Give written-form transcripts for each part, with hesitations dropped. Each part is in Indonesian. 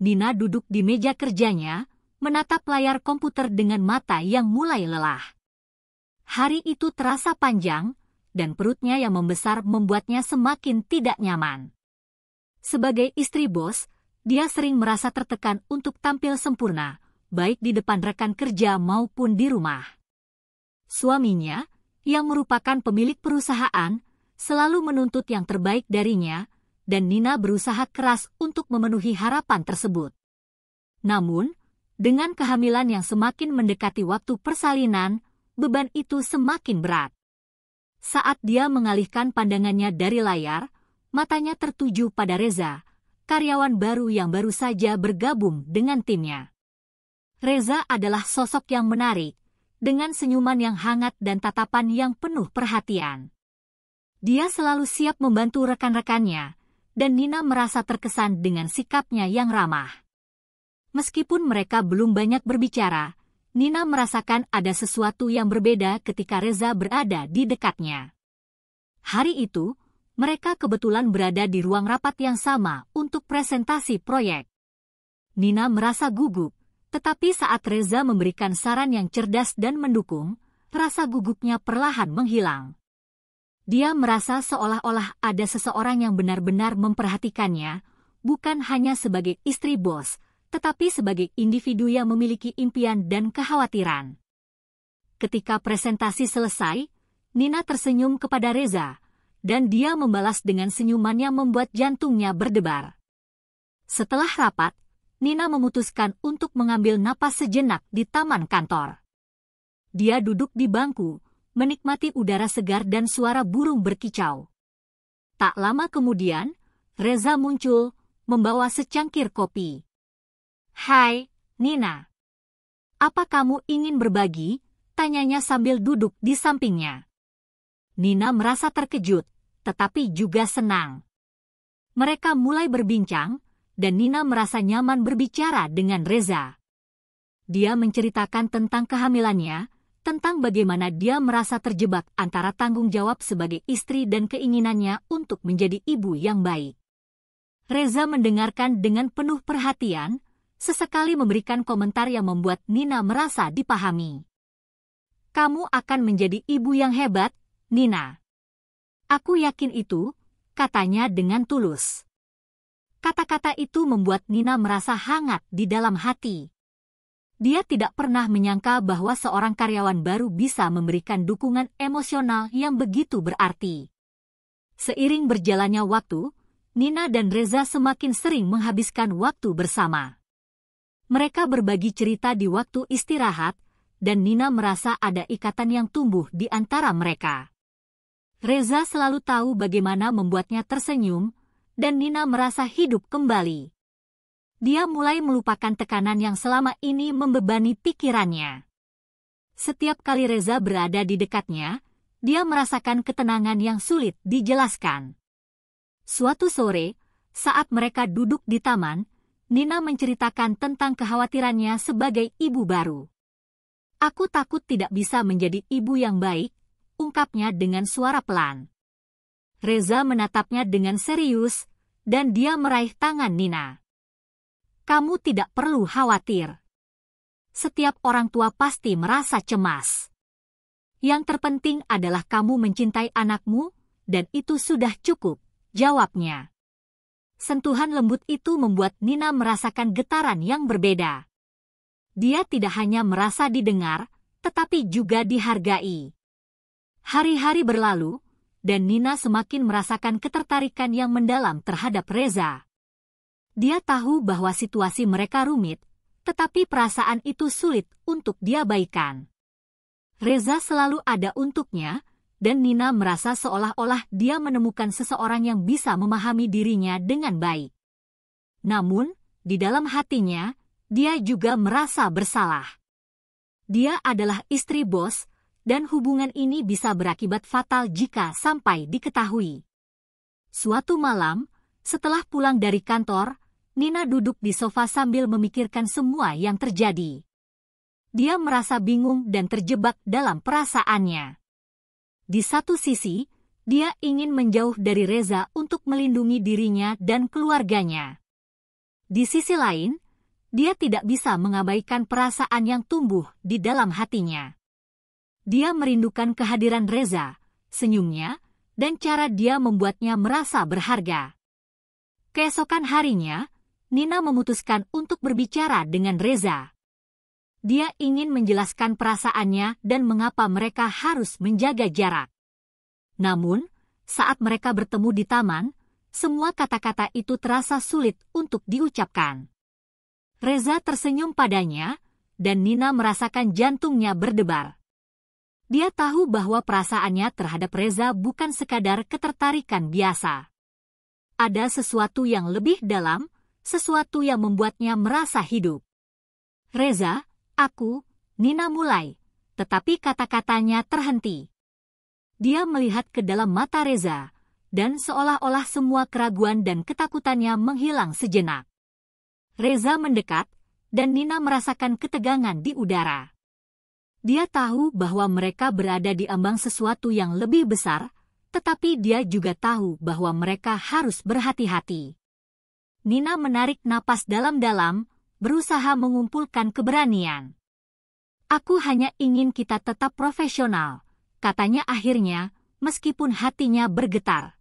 Nina duduk di meja kerjanya, menatap layar komputer dengan mata yang mulai lelah. Hari itu terasa panjang, dan perutnya yang membesar membuatnya semakin tidak nyaman. Sebagai istri bos, dia sering merasa tertekan untuk tampil sempurna, baik di depan rekan kerja maupun di rumah. Suaminya, yang merupakan pemilik perusahaan, selalu menuntut yang terbaik darinya, dan Nina berusaha keras untuk memenuhi harapan tersebut. Namun, dengan kehamilan yang semakin mendekati waktu persalinan, beban itu semakin berat. Saat dia mengalihkan pandangannya dari layar, matanya tertuju pada Reza, karyawan baru yang baru saja bergabung dengan timnya. Reza adalah sosok yang menarik, dengan senyuman yang hangat dan tatapan yang penuh perhatian. Dia selalu siap membantu rekan-rekannya, dan Nina merasa terkesan dengan sikapnya yang ramah. Meskipun mereka belum banyak berbicara, Nina merasakan ada sesuatu yang berbeda ketika Reza berada di dekatnya. Hari itu, mereka kebetulan berada di ruang rapat yang sama untuk presentasi proyek. Nina merasa gugup, tetapi saat Reza memberikan saran yang cerdas dan mendukung, rasa gugupnya perlahan menghilang. Dia merasa seolah-olah ada seseorang yang benar-benar memperhatikannya, bukan hanya sebagai istri bos, tetapi sebagai individu yang memiliki impian dan kekhawatiran. Ketika presentasi selesai, Nina tersenyum kepada Reza, dan dia membalas dengan senyuman yang membuat jantungnya berdebar. Setelah rapat, Nina memutuskan untuk mengambil napas sejenak di taman kantor. Dia duduk di bangku, menikmati udara segar dan suara burung berkicau. Tak lama kemudian, Reza muncul, membawa secangkir kopi. "Hai, Nina. Apa kamu ingin berbagi?" tanyanya sambil duduk di sampingnya. Nina merasa terkejut, tetapi juga senang. Mereka mulai berbincang, dan Nina merasa nyaman berbicara dengan Reza. Dia menceritakan tentang kehamilannya, tentang bagaimana dia merasa terjebak antara tanggung jawab sebagai istri dan keinginannya untuk menjadi ibu yang baik. Reza mendengarkan dengan penuh perhatian, sesekali memberikan komentar yang membuat Nina merasa dipahami. "Kamu akan menjadi ibu yang hebat, Nina. Aku yakin itu," katanya dengan tulus. Kata-kata itu membuat Nina merasa hangat di dalam hati. Dia tidak pernah menyangka bahwa seorang karyawan baru bisa memberikan dukungan emosional yang begitu berarti. Seiring berjalannya waktu, Nina dan Reza semakin sering menghabiskan waktu bersama. Mereka berbagi cerita di waktu istirahat, dan Nina merasa ada ikatan yang tumbuh di antara mereka. Reza selalu tahu bagaimana membuatnya tersenyum, dan Nina merasa hidup kembali. Dia mulai melupakan tekanan yang selama ini membebani pikirannya. Setiap kali Reza berada di dekatnya, dia merasakan ketenangan yang sulit dijelaskan. Suatu sore, saat mereka duduk di taman, Nina menceritakan tentang kekhawatirannya sebagai ibu baru. "Aku takut tidak bisa menjadi ibu yang baik," ungkapnya dengan suara pelan. Reza menatapnya dengan serius, dan dia meraih tangan Nina. "Kamu tidak perlu khawatir. Setiap orang tua pasti merasa cemas. Yang terpenting adalah kamu mencintai anakmu, dan itu sudah cukup," jawabnya. Sentuhan lembut itu membuat Nina merasakan getaran yang berbeda. Dia tidak hanya merasa didengar, tetapi juga dihargai. Hari-hari berlalu, dan Nina semakin merasakan ketertarikan yang mendalam terhadap Reza. Dia tahu bahwa situasi mereka rumit, tetapi perasaan itu sulit untuk diabaikan. Reza selalu ada untuknya, dan Nina merasa seolah-olah dia menemukan seseorang yang bisa memahami dirinya dengan baik. Namun, di dalam hatinya, dia juga merasa bersalah. Dia adalah istri bos, dan hubungan ini bisa berakibat fatal jika sampai diketahui. Suatu malam, setelah pulang dari kantor, Nina duduk di sofa sambil memikirkan semua yang terjadi. Dia merasa bingung dan terjebak dalam perasaannya. Di satu sisi, dia ingin menjauh dari Reza untuk melindungi dirinya dan keluarganya. Di sisi lain, dia tidak bisa mengabaikan perasaan yang tumbuh di dalam hatinya. Dia merindukan kehadiran Reza, senyumnya, dan cara dia membuatnya merasa berharga. Keesokan harinya, Nina memutuskan untuk berbicara dengan Reza. Dia ingin menjelaskan perasaannya dan mengapa mereka harus menjaga jarak. Namun, saat mereka bertemu di taman, semua kata-kata itu terasa sulit untuk diucapkan. Reza tersenyum padanya, dan Nina merasakan jantungnya berdebar. Dia tahu bahwa perasaannya terhadap Reza bukan sekadar ketertarikan biasa. Ada sesuatu yang lebih dalam, sesuatu yang membuatnya merasa hidup. Reza, Nina mulai, tetapi kata-katanya terhenti. Dia melihat ke dalam mata Reza, dan seolah-olah semua keraguan dan ketakutannya menghilang sejenak. Reza mendekat, dan Nina merasakan ketegangan di udara. Dia tahu bahwa mereka berada di ambang sesuatu yang lebih besar, tetapi dia juga tahu bahwa mereka harus berhati-hati. Nina menarik napas dalam-dalam, berusaha mengumpulkan keberanian. Aku hanya ingin kita tetap profesional, katanya akhirnya, meskipun hatinya bergetar.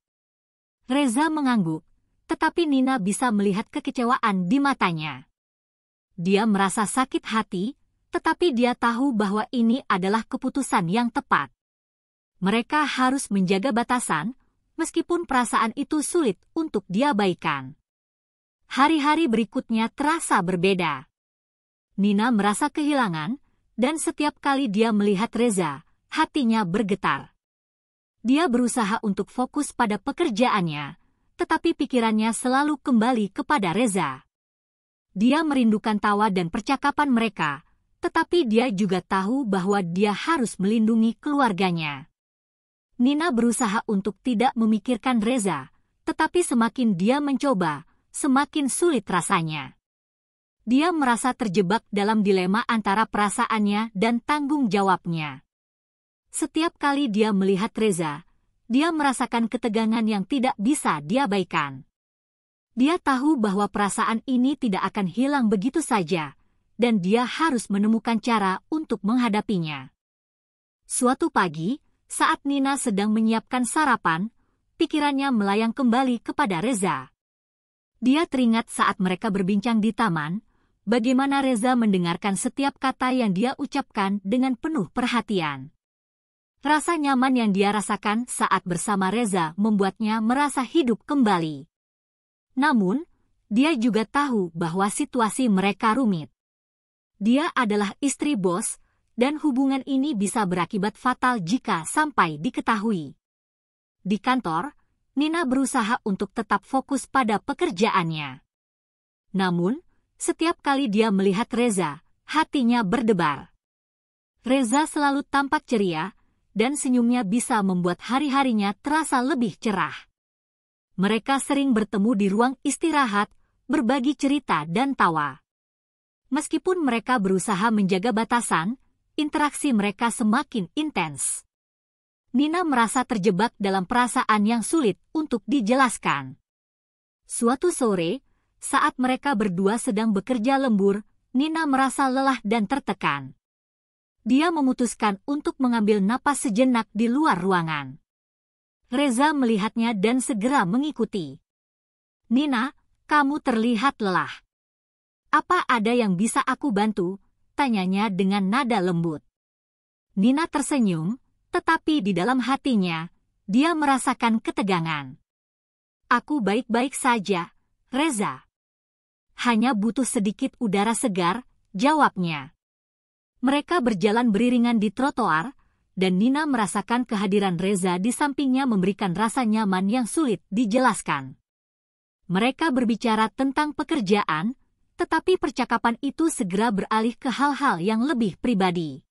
Reza mengangguk, tetapi Nina bisa melihat kekecewaan di matanya. Dia merasa sakit hati, tetapi dia tahu bahwa ini adalah keputusan yang tepat. Mereka harus menjaga batasan, meskipun perasaan itu sulit untuk diabaikan. Hari-hari berikutnya terasa berbeda. Nina merasa kehilangan, dan setiap kali dia melihat Reza, hatinya bergetar. Dia berusaha untuk fokus pada pekerjaannya, tetapi pikirannya selalu kembali kepada Reza. Dia merindukan tawa dan percakapan mereka, tetapi dia juga tahu bahwa dia harus melindungi keluarganya. Nina berusaha untuk tidak memikirkan Reza, tetapi semakin dia mencoba, semakin sulit rasanya. Dia merasa terjebak dalam dilema antara perasaannya dan tanggung jawabnya. Setiap kali dia melihat Reza, dia merasakan ketegangan yang tidak bisa diabaikan. Dia tahu bahwa perasaan ini tidak akan hilang begitu saja, dan dia harus menemukan cara untuk menghadapinya. Suatu pagi, saat Nina sedang menyiapkan sarapan, pikirannya melayang kembali kepada Reza. Dia teringat saat mereka berbincang di taman, bagaimana Reza mendengarkan setiap kata yang dia ucapkan dengan penuh perhatian. Rasa nyaman yang dia rasakan saat bersama Reza membuatnya merasa hidup kembali. Namun, dia juga tahu bahwa situasi mereka rumit. Dia adalah istri bos, dan hubungan ini bisa berakibat fatal jika sampai diketahui. Di kantor, Nina berusaha untuk tetap fokus pada pekerjaannya. Namun, setiap kali dia melihat Reza, hatinya berdebar. Reza selalu tampak ceria, dan senyumnya bisa membuat hari-harinya terasa lebih cerah. Mereka sering bertemu di ruang istirahat, berbagi cerita dan tawa. Meskipun mereka berusaha menjaga batasan, interaksi mereka semakin intens. Nina merasa terjebak dalam perasaan yang sulit untuk dijelaskan. Suatu sore, saat mereka berdua sedang bekerja lembur, Nina merasa lelah dan tertekan. Dia memutuskan untuk mengambil napas sejenak di luar ruangan. Reza melihatnya dan segera mengikuti. Nina, kamu terlihat lelah. Apa ada yang bisa aku bantu? Tanyanya dengan nada lembut. Nina tersenyum, tetapi di dalam hatinya, dia merasakan ketegangan. Aku baik-baik saja, Reza. Hanya butuh sedikit udara segar, jawabnya. Mereka berjalan beriringan di trotoar, dan Nina merasakan kehadiran Reza di sampingnya memberikan rasa nyaman yang sulit dijelaskan. Mereka berbicara tentang pekerjaan, tetapi percakapan itu segera beralih ke hal-hal yang lebih pribadi.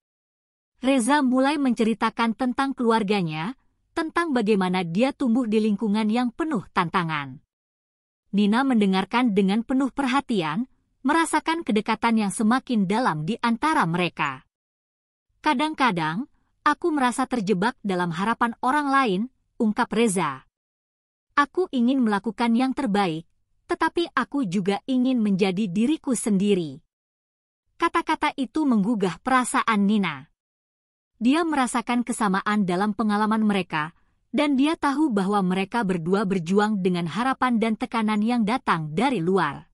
Reza mulai menceritakan tentang keluarganya, tentang bagaimana dia tumbuh di lingkungan yang penuh tantangan. Nina mendengarkan dengan penuh perhatian, merasakan kedekatan yang semakin dalam di antara mereka. Kadang-kadang, aku merasa terjebak dalam harapan orang lain, ungkap Reza. Aku ingin melakukan yang terbaik, tetapi aku juga ingin menjadi diriku sendiri." Kata-kata itu menggugah perasaan Nina. Dia merasakan kesamaan dalam pengalaman mereka, dan dia tahu bahwa mereka berdua berjuang dengan harapan dan tekanan yang datang dari luar.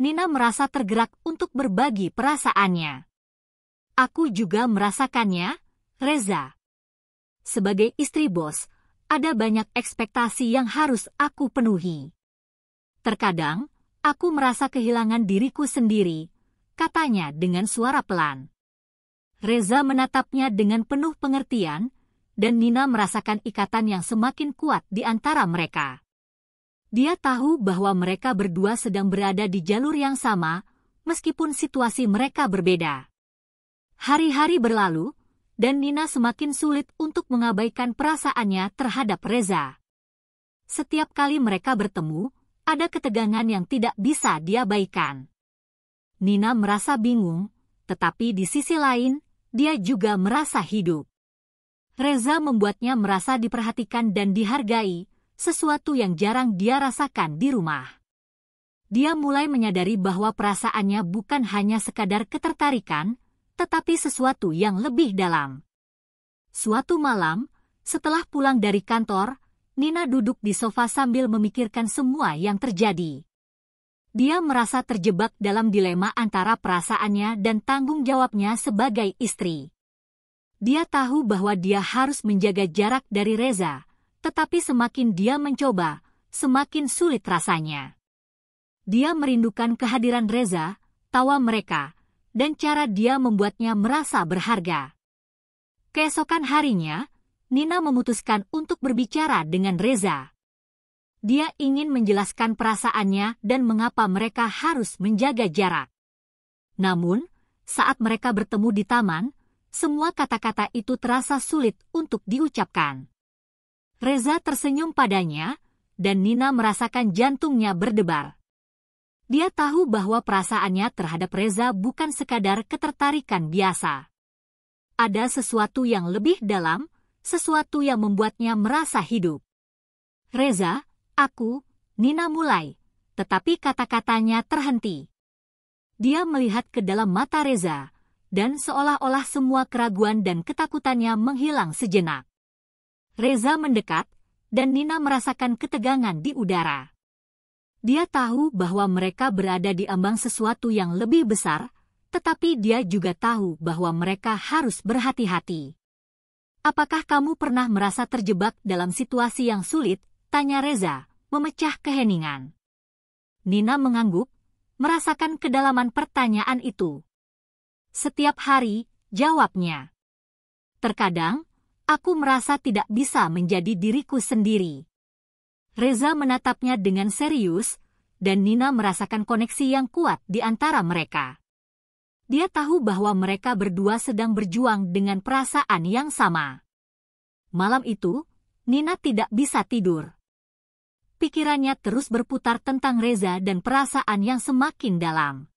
Nina merasa tergerak untuk berbagi perasaannya. "Aku juga merasakannya, Reza. Sebagai istri bos, ada banyak ekspektasi yang harus aku penuhi. Terkadang, aku merasa kehilangan diriku sendiri," katanya dengan suara pelan. Reza menatapnya dengan penuh pengertian, dan Nina merasakan ikatan yang semakin kuat di antara mereka. Dia tahu bahwa mereka berdua sedang berada di jalur yang sama, meskipun situasi mereka berbeda. Hari-hari berlalu, dan Nina semakin sulit untuk mengabaikan perasaannya terhadap Reza. Setiap kali mereka bertemu, ada ketegangan yang tidak bisa diabaikan. Nina merasa bingung, tetapi di sisi lain, dia juga merasa hidup. Reza membuatnya merasa diperhatikan dan dihargai, sesuatu yang jarang dia rasakan di rumah. Dia mulai menyadari bahwa perasaannya bukan hanya sekadar ketertarikan, tetapi sesuatu yang lebih dalam. Suatu malam, setelah pulang dari kantor, Nina duduk di sofa sambil memikirkan semua yang terjadi. Dia merasa terjebak dalam dilema antara perasaannya dan tanggung jawabnya sebagai istri. Dia tahu bahwa dia harus menjaga jarak dari Reza, tetapi semakin dia mencoba, semakin sulit rasanya. Dia merindukan kehadiran Reza, tawa mereka, dan cara dia membuatnya merasa berharga. Keesokan harinya, Nina memutuskan untuk berbicara dengan Reza. Dia ingin menjelaskan perasaannya dan mengapa mereka harus menjaga jarak. Namun, saat mereka bertemu di taman, semua kata-kata itu terasa sulit untuk diucapkan. Reza tersenyum padanya, dan Nina merasakan jantungnya berdebar. Dia tahu bahwa perasaannya terhadap Reza bukan sekadar ketertarikan biasa. Ada sesuatu yang lebih dalam, sesuatu yang membuatnya merasa hidup. "Reza, Nina mulai, tetapi kata-katanya terhenti. Dia melihat ke dalam mata Reza, dan seolah-olah semua keraguan dan ketakutannya menghilang sejenak. Reza mendekat, dan Nina merasakan ketegangan di udara. Dia tahu bahwa mereka berada di ambang sesuatu yang lebih besar, tetapi dia juga tahu bahwa mereka harus berhati-hati. "Apakah kamu pernah merasa terjebak dalam situasi yang sulit?" tanya Reza, memecah keheningan. Nina mengangguk, merasakan kedalaman pertanyaan itu. "Setiap hari," jawabnya. "Terkadang, aku merasa tidak bisa menjadi diriku sendiri." Reza menatapnya dengan serius, dan Nina merasakan koneksi yang kuat di antara mereka. Dia tahu bahwa mereka berdua sedang berjuang dengan perasaan yang sama. Malam itu, Nina tidak bisa tidur. Pikirannya terus berputar tentang Reza dan perasaan yang semakin dalam.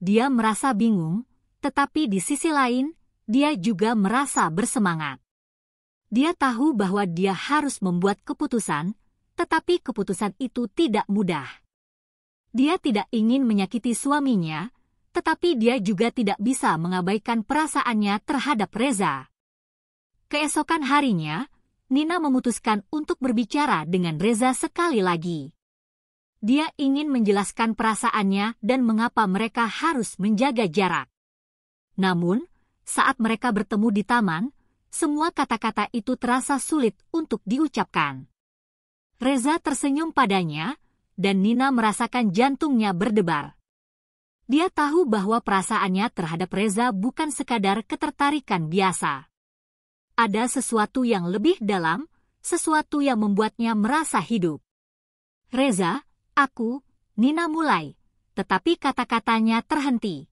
Dia merasa bingung, tetapi di sisi lain, dia juga merasa bersemangat. Dia tahu bahwa dia harus membuat keputusan, tetapi keputusan itu tidak mudah. Dia tidak ingin menyakiti suaminya, tetapi dia juga tidak bisa mengabaikan perasaannya terhadap Reza. Keesokan harinya, Nina memutuskan untuk berbicara dengan Reza sekali lagi. Dia ingin menjelaskan perasaannya dan mengapa mereka harus menjaga jarak. Namun, saat mereka bertemu di taman, semua kata-kata itu terasa sulit untuk diucapkan. Reza tersenyum padanya, dan Nina merasakan jantungnya berdebar. Dia tahu bahwa perasaannya terhadap Reza bukan sekadar ketertarikan biasa. Ada sesuatu yang lebih dalam, sesuatu yang membuatnya merasa hidup. "Reza, Nina mulai," tetapi kata-katanya terhenti.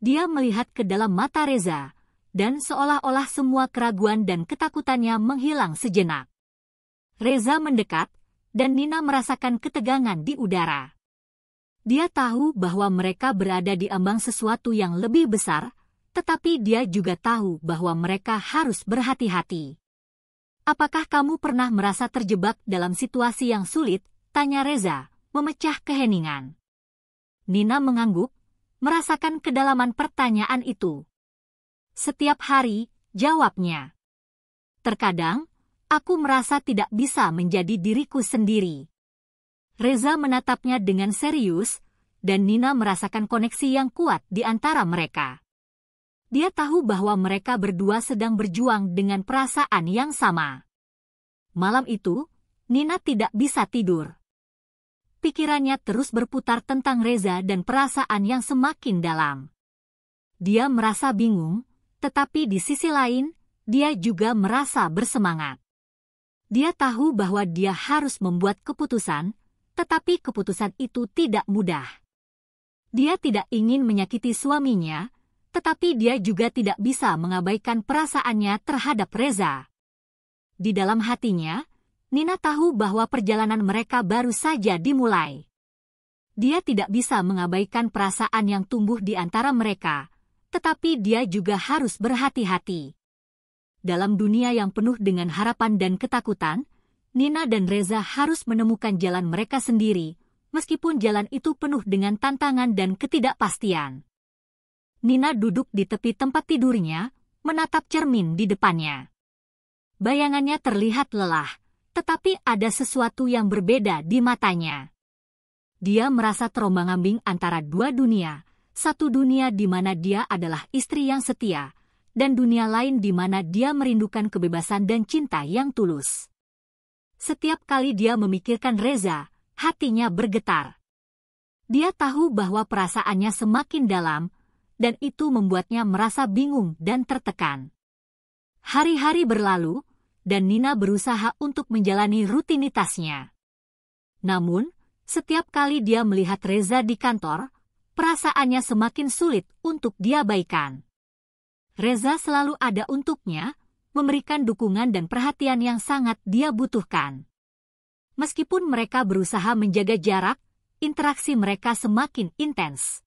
Dia melihat ke dalam mata Reza, dan seolah-olah semua keraguan dan ketakutannya menghilang sejenak. Reza mendekat, dan Nina merasakan ketegangan di udara. Dia tahu bahwa mereka berada di ambang sesuatu yang lebih besar, tetapi dia juga tahu bahwa mereka harus berhati-hati. "Apakah kamu pernah merasa terjebak dalam situasi yang sulit?" tanya Reza, memecah keheningan. Nina mengangguk, merasakan kedalaman pertanyaan itu. Setiap hari, jawabnya. Terkadang, aku merasa tidak bisa menjadi diriku sendiri. Reza menatapnya dengan serius, dan Nina merasakan koneksi yang kuat di antara mereka. Dia tahu bahwa mereka berdua sedang berjuang dengan perasaan yang sama. Malam itu, Nina tidak bisa tidur. Pikirannya terus berputar tentang Reza dan perasaan yang semakin dalam. Dia merasa bingung, tetapi di sisi lain, dia juga merasa bersemangat. Dia tahu bahwa dia harus membuat keputusan, tetapi keputusan itu tidak mudah. Dia tidak ingin menyakiti suaminya, tetapi dia juga tidak bisa mengabaikan perasaannya terhadap Reza. Di dalam hatinya, Nina tahu bahwa perjalanan mereka baru saja dimulai. Dia tidak bisa mengabaikan perasaan yang tumbuh di antara mereka, tetapi dia juga harus berhati-hati. Dalam dunia yang penuh dengan harapan dan ketakutan, Nina dan Reza harus menemukan jalan mereka sendiri, meskipun jalan itu penuh dengan tantangan dan ketidakpastian. Nina duduk di tepi tempat tidurnya, menatap cermin di depannya. Bayangannya terlihat lelah, tetapi ada sesuatu yang berbeda di matanya. Dia merasa terombang-ambing antara dua dunia, satu dunia di mana dia adalah istri yang setia, dan dunia lain di mana dia merindukan kebebasan dan cinta yang tulus. Setiap kali dia memikirkan Reza, hatinya bergetar. Dia tahu bahwa perasaannya semakin dalam, dan itu membuatnya merasa bingung dan tertekan. Hari-hari berlalu, dan Nina berusaha untuk menjalani rutinitasnya. Namun, setiap kali dia melihat Reza di kantor, perasaannya semakin sulit untuk diabaikan. Reza selalu ada untuknya, memberikan dukungan dan perhatian yang sangat dia butuhkan. Meskipun mereka berusaha menjaga jarak, interaksi mereka semakin intens.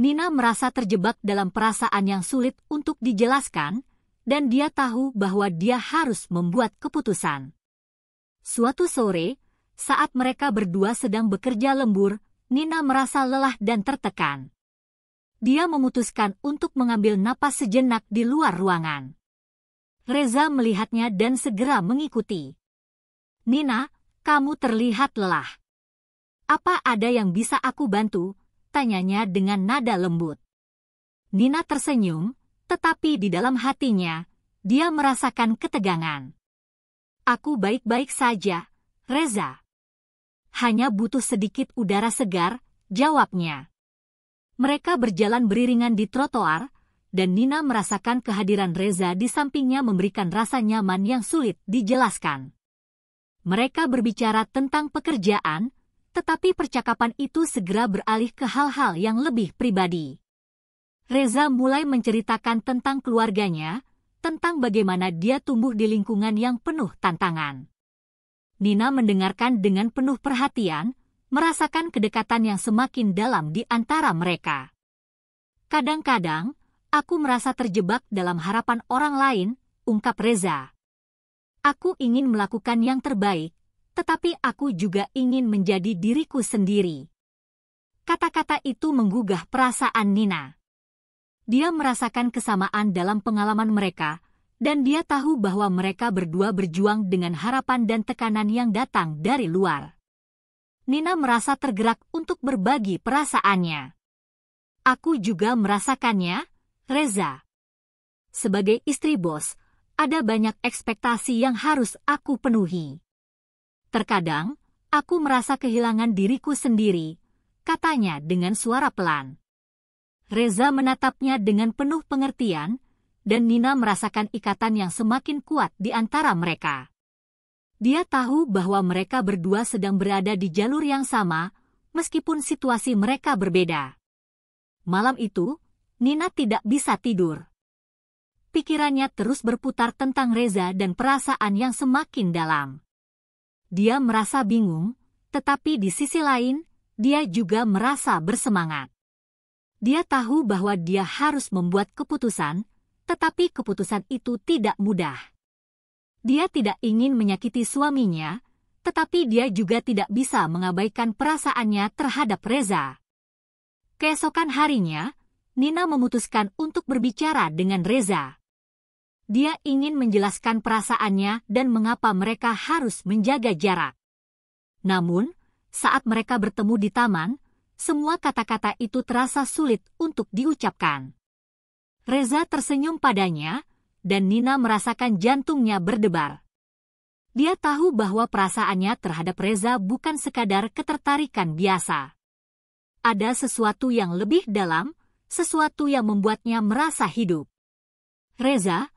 Nina merasa terjebak dalam perasaan yang sulit untuk dijelaskan, dan dia tahu bahwa dia harus membuat keputusan. Suatu sore, saat mereka berdua sedang bekerja lembur, Nina merasa lelah dan tertekan. Dia memutuskan untuk mengambil napas sejenak di luar ruangan. Reza melihatnya dan segera mengikuti. Nina, kamu terlihat lelah. Apa ada yang bisa aku bantu? Tanyanya dengan nada lembut. Nina tersenyum, tetapi di dalam hatinya, dia merasakan ketegangan. Aku baik-baik saja, Reza. Hanya butuh sedikit udara segar, jawabnya. Mereka berjalan beriringan di trotoar, dan Nina merasakan kehadiran Reza di sampingnya memberikan rasa nyaman yang sulit dijelaskan. Mereka berbicara tentang pekerjaan, tetapi percakapan itu segera beralih ke hal-hal yang lebih pribadi. Reza mulai menceritakan tentang keluarganya, tentang bagaimana dia tumbuh di lingkungan yang penuh tantangan. Nina mendengarkan dengan penuh perhatian, merasakan kedekatan yang semakin dalam di antara mereka. Kadang-kadang, aku merasa terjebak dalam harapan orang lain, ungkap Reza. Aku ingin melakukan yang terbaik, tetapi aku juga ingin menjadi diriku sendiri. Kata-kata itu menggugah perasaan Nina. Dia merasakan kesamaan dalam pengalaman mereka, dan dia tahu bahwa mereka berdua berjuang dengan harapan dan tekanan yang datang dari luar. Nina merasa tergerak untuk berbagi perasaannya. Aku juga merasakannya, Reza. Sebagai istri bos, ada banyak ekspektasi yang harus aku penuhi. Terkadang, aku merasa kehilangan diriku sendiri, katanya dengan suara pelan. Reza menatapnya dengan penuh pengertian, dan Nina merasakan ikatan yang semakin kuat di antara mereka. Dia tahu bahwa mereka berdua sedang berada di jalur yang sama, meskipun situasi mereka berbeda. Malam itu, Nina tidak bisa tidur. Pikirannya terus berputar tentang Reza dan perasaan yang semakin dalam. Dia merasa bingung, tetapi di sisi lain, dia juga merasa bersemangat. Dia tahu bahwa dia harus membuat keputusan, tetapi keputusan itu tidak mudah. Dia tidak ingin menyakiti suaminya, tetapi dia juga tidak bisa mengabaikan perasaannya terhadap Reza. Keesokan harinya, Nina memutuskan untuk berbicara dengan Reza. Dia ingin menjelaskan perasaannya dan mengapa mereka harus menjaga jarak. Namun, saat mereka bertemu di taman, semua kata-kata itu terasa sulit untuk diucapkan. Reza tersenyum padanya, dan Nina merasakan jantungnya berdebar. Dia tahu bahwa perasaannya terhadap Reza bukan sekadar ketertarikan biasa. Ada sesuatu yang lebih dalam, sesuatu yang membuatnya merasa hidup. Reza,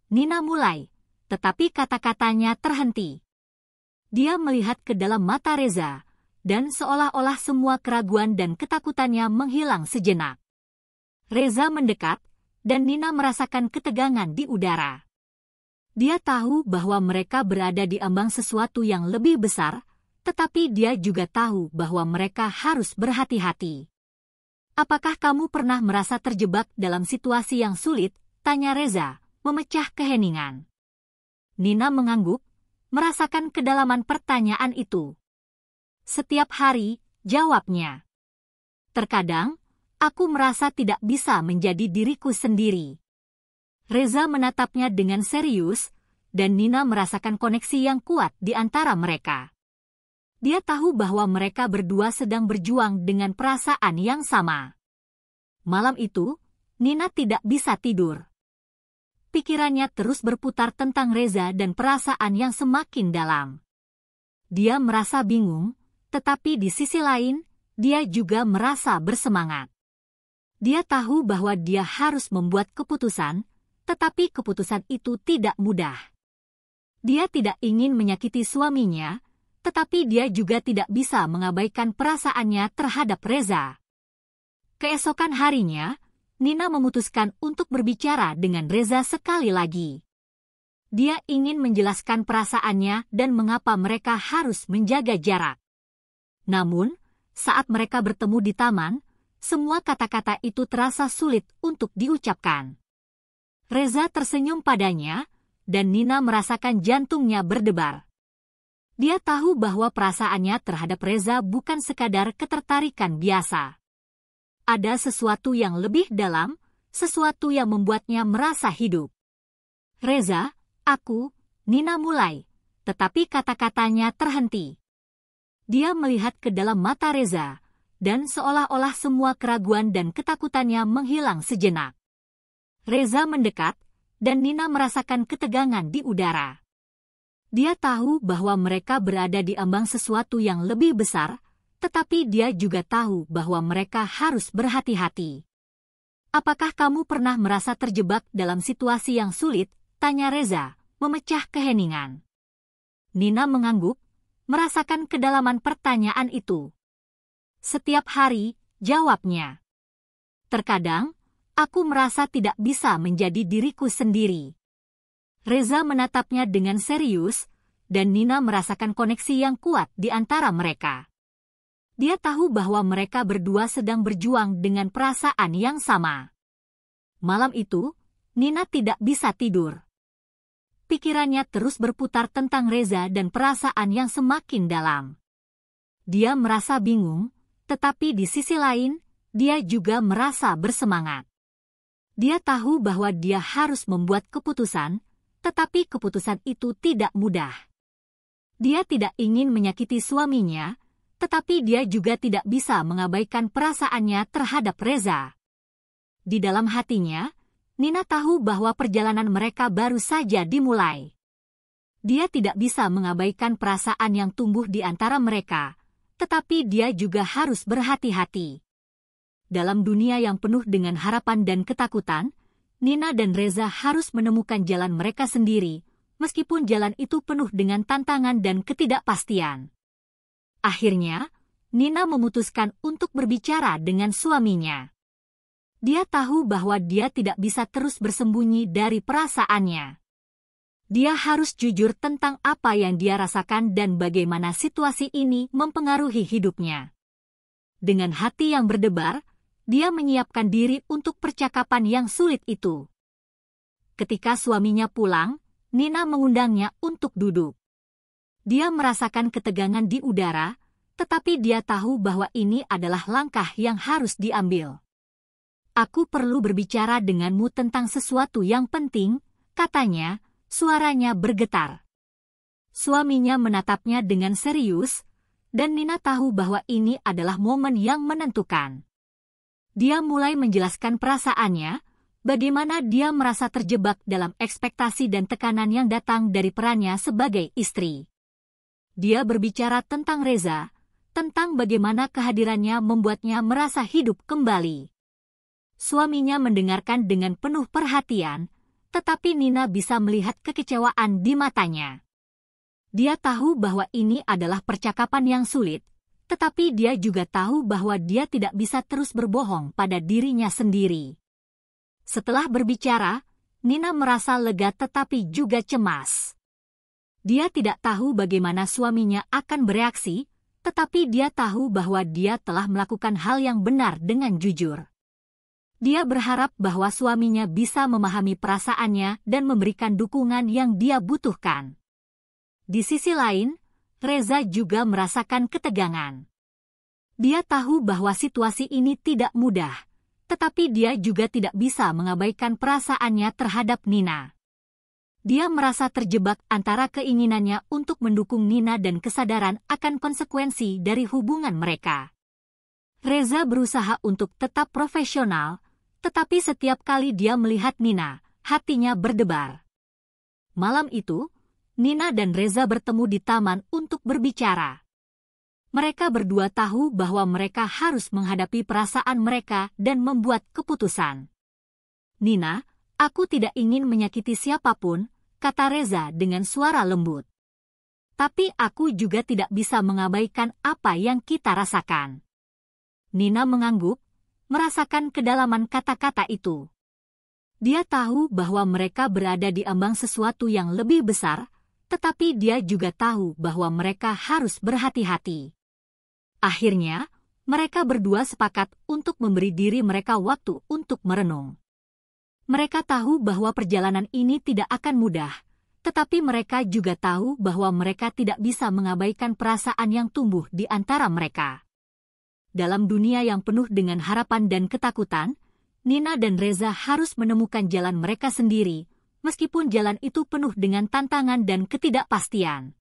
Nina mulai, tetapi kata-katanya terhenti. Dia melihat ke dalam mata Reza, dan seolah-olah semua keraguan dan ketakutannya menghilang sejenak. Reza mendekat, dan Nina merasakan ketegangan di udara. Dia tahu bahwa mereka berada di ambang sesuatu yang lebih besar, tetapi dia juga tahu bahwa mereka harus berhati-hati. "Apakah kamu pernah merasa terjebak dalam situasi yang sulit?" tanya Reza, memecah keheningan. Nina mengangguk, merasakan kedalaman pertanyaan itu. "Setiap hari," jawabnya. "Terkadang, aku merasa tidak bisa menjadi diriku sendiri." Reza menatapnya dengan serius, dan Nina merasakan koneksi yang kuat di antara mereka. Dia tahu bahwa mereka berdua sedang berjuang dengan perasaan yang sama. Malam itu, Nina tidak bisa tidur. Pikirannya terus berputar tentang Reza dan perasaan yang semakin dalam. Dia merasa bingung, tetapi di sisi lain, dia juga merasa bersemangat. Dia tahu bahwa dia harus membuat keputusan, tetapi keputusan itu tidak mudah. Dia tidak ingin menyakiti suaminya, tetapi dia juga tidak bisa mengabaikan perasaannya terhadap Reza. Keesokan harinya, Nina memutuskan untuk berbicara dengan Reza sekali lagi. Dia ingin menjelaskan perasaannya dan mengapa mereka harus menjaga jarak. Namun, saat mereka bertemu di taman, semua kata-kata itu terasa sulit untuk diucapkan. Reza tersenyum padanya, dan Nina merasakan jantungnya berdebar. Dia tahu bahwa perasaannya terhadap Reza bukan sekadar ketertarikan biasa. Ada sesuatu yang lebih dalam, sesuatu yang membuatnya merasa hidup. "Reza, Nina mulai, tetapi kata-katanya terhenti. Dia melihat ke dalam mata Reza, dan seolah-olah semua keraguan dan ketakutannya menghilang sejenak. Reza mendekat, dan Nina merasakan ketegangan di udara. Dia tahu bahwa mereka berada di ambang sesuatu yang lebih besar, tetapi dia juga tahu bahwa mereka harus berhati-hati. "Apakah kamu pernah merasa terjebak dalam situasi yang sulit?" tanya Reza, memecah keheningan. Nina mengangguk, merasakan kedalaman pertanyaan itu. "Setiap hari," jawabnya. "Terkadang, aku merasa tidak bisa menjadi diriku sendiri." Reza menatapnya dengan serius, dan Nina merasakan koneksi yang kuat di antara mereka. Dia tahu bahwa mereka berdua sedang berjuang dengan perasaan yang sama. Malam itu, Nina tidak bisa tidur. Pikirannya terus berputar tentang Reza dan perasaan yang semakin dalam. Dia merasa bingung, tetapi di sisi lain, dia juga merasa bersemangat. Dia tahu bahwa dia harus membuat keputusan, tetapi keputusan itu tidak mudah. Dia tidak ingin menyakiti suaminya, tetapi dia juga tidak bisa mengabaikan perasaannya terhadap Reza. Di dalam hatinya, Nina tahu bahwa perjalanan mereka baru saja dimulai. Dia tidak bisa mengabaikan perasaan yang tumbuh di antara mereka, tetapi dia juga harus berhati-hati. Dalam dunia yang penuh dengan harapan dan ketakutan, Nina dan Reza harus menemukan jalan mereka sendiri, meskipun jalan itu penuh dengan tantangan dan ketidakpastian. Akhirnya, Nina memutuskan untuk berbicara dengan suaminya. Dia tahu bahwa dia tidak bisa terus bersembunyi dari perasaannya. Dia harus jujur tentang apa yang dia rasakan dan bagaimana situasi ini mempengaruhi hidupnya. Dengan hati yang berdebar, dia menyiapkan diri untuk percakapan yang sulit itu. Ketika suaminya pulang, Nina mengundangnya untuk duduk. Dia merasakan ketegangan di udara, tetapi dia tahu bahwa ini adalah langkah yang harus diambil. Aku perlu berbicara denganmu tentang sesuatu yang penting, katanya, suaranya bergetar. Suaminya menatapnya dengan serius, dan Nina tahu bahwa ini adalah momen yang menentukan. Dia mulai menjelaskan perasaannya, bagaimana dia merasa terjebak dalam ekspektasi dan tekanan yang datang dari perannya sebagai istri. Dia berbicara tentang Reza, tentang bagaimana kehadirannya membuatnya merasa hidup kembali. Suaminya mendengarkan dengan penuh perhatian, tetapi Nina bisa melihat kekecewaan di matanya. Dia tahu bahwa ini adalah percakapan yang sulit, tetapi dia juga tahu bahwa dia tidak bisa terus berbohong pada dirinya sendiri. Setelah berbicara, Nina merasa lega tetapi juga cemas. Dia tidak tahu bagaimana suaminya akan bereaksi, tetapi dia tahu bahwa dia telah melakukan hal yang benar dengan jujur. Dia berharap bahwa suaminya bisa memahami perasaannya dan memberikan dukungan yang dia butuhkan. Di sisi lain, Reza juga merasakan ketegangan. Dia tahu bahwa situasi ini tidak mudah, tetapi dia juga tidak bisa mengabaikan perasaannya terhadap Nina. Dia merasa terjebak antara keinginannya untuk mendukung Nina dan kesadaran akan konsekuensi dari hubungan mereka. Reza berusaha untuk tetap profesional, tetapi setiap kali dia melihat Nina, hatinya berdebar. Malam itu, Nina dan Reza bertemu di taman untuk berbicara. Mereka berdua tahu bahwa mereka harus menghadapi perasaan mereka dan membuat keputusan. Nina, aku tidak ingin menyakiti siapapun, kata Reza dengan suara lembut. Tapi aku juga tidak bisa mengabaikan apa yang kita rasakan. Nina mengangguk, merasakan kedalaman kata-kata itu. Dia tahu bahwa mereka berada di ambang sesuatu yang lebih besar, tetapi dia juga tahu bahwa mereka harus berhati-hati. Akhirnya, mereka berdua sepakat untuk memberi diri mereka waktu untuk merenung. Mereka tahu bahwa perjalanan ini tidak akan mudah, tetapi mereka juga tahu bahwa mereka tidak bisa mengabaikan perasaan yang tumbuh di antara mereka. Dalam dunia yang penuh dengan harapan dan ketakutan, Nina dan Reza harus menemukan jalan mereka sendiri, meskipun jalan itu penuh dengan tantangan dan ketidakpastian.